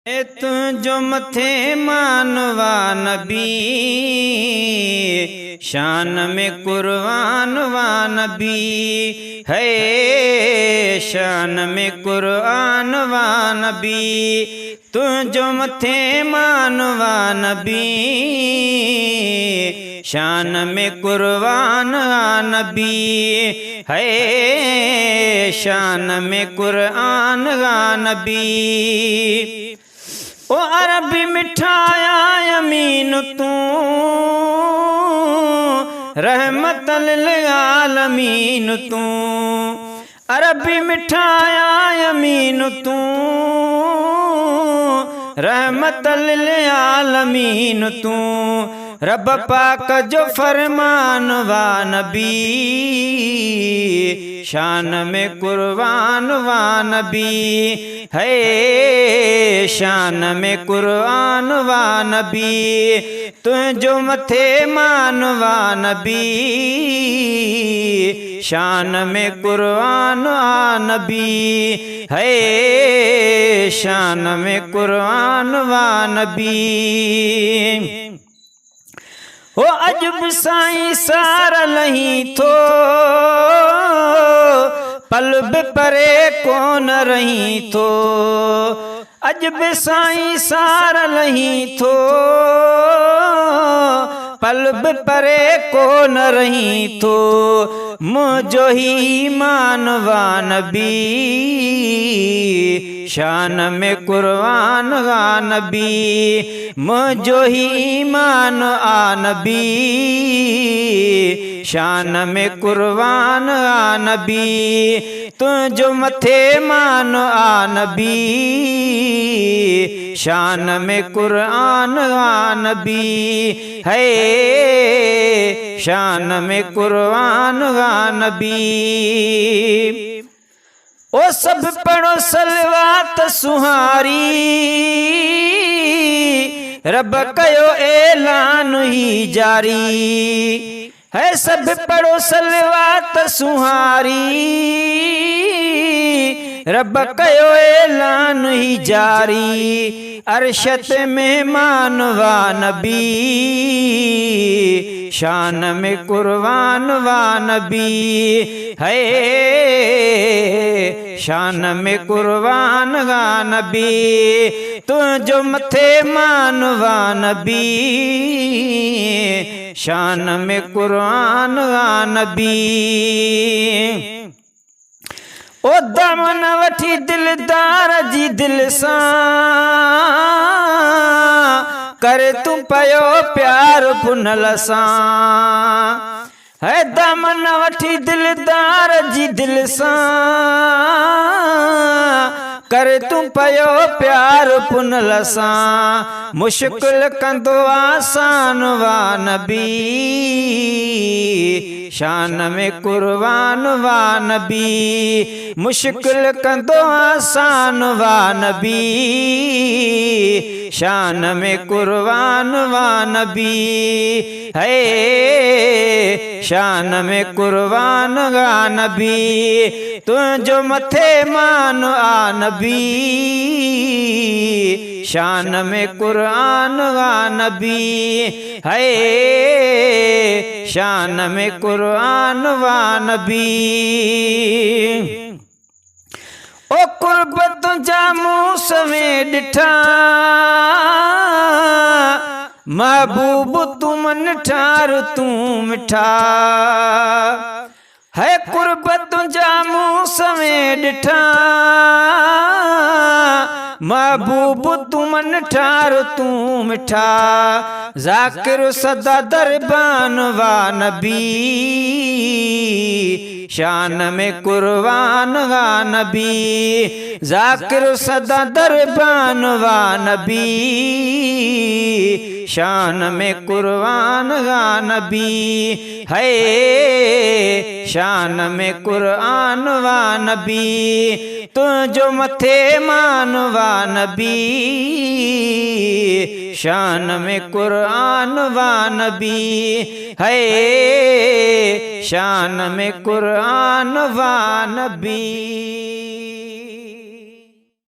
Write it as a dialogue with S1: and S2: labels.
S1: तुझो मथे मानवा नबी, शान में कुर्बान वा नबी है, शान में कुर्बान वा नबी। तुझो मथे मानवा नबी, शान में कुर्बान वा नबी है, शान में कुर्आन वा नबी। ओ अरबी मिठाया यमीन तू, रहमतल लिल आलमीन तू। अरबी मिठाया यमीन तू, रहमतल लिल आलमीन तू। रब पाक जो फरमान वा नबी, शान में कुर्बान वा नबी है, शान में कुर्बान वा नबी। तुझो मथे मानवा नबी, शान में कुर्बान वा नबी है, शान में कुर्बान वा नबी। हो अजब साईं सार लही थो, पलब परे कोन रही थो। अजब साईं सार लही थो, पलब परे कोन रही थो। मुझो ही मानवा नबी, शान में कुर्बान वा नबी। मुझो ही मान आ नबी, शान में कुर्बान आ नबी। तुझो मथे मान आ नबी, शान में कुर्आन आ नबी है, शान में कुर्आन आ नबी। ओ सब पढ़ो सलवात सुहारी, रब कयो ऐलान ही जारी है। सब पढ़ो सलवात सुहारी, रब कयो ऐलान ही जारी। अरशत में मानवा नबी, शान में कुर्बान वा नबी है, शान में कुर्बान वा नबी। तुझो मथे मानवा नबी, शान में कुर्आन वा नबी। ओ दमन वठी दिलदार जी दिल सां, कर तू पयो प्यार पुनल सां है। दमन वठी दिलदार जी दिल सां, कर तू पयो प्यार पुनल सां। मुश्किल कंदो आसान वा नबी, शान में कुर्बान वा नबी। मुश्किल कंदो आसान वा नबी, शान में कुर्बान वा नबी है, शान में कुर्बान वा नबी। तुझो मथे मान आ नबी, शान में कुर्आन वा नबी है, शान में कुर्आन वा नबी। ओ कुर्ब तुझा मूस में डिठा, महबूब तू मन ठार तू मिठा है। कुर्ब तुझा मूस में डिठा, महबूब तू मन ठार तू मिठा। जाकिर सदा दरबान वा नबी, शान में कुर्बान वा नबी। जाकिर सदा दरबान वा नबी, शान में कुर्बान वा नबी है, शान में कुर्आन वा नबी। तुझो मथे मानवा नबी, शान में कुर्आन वा नबी है, शान में कुर्आन वा नबी।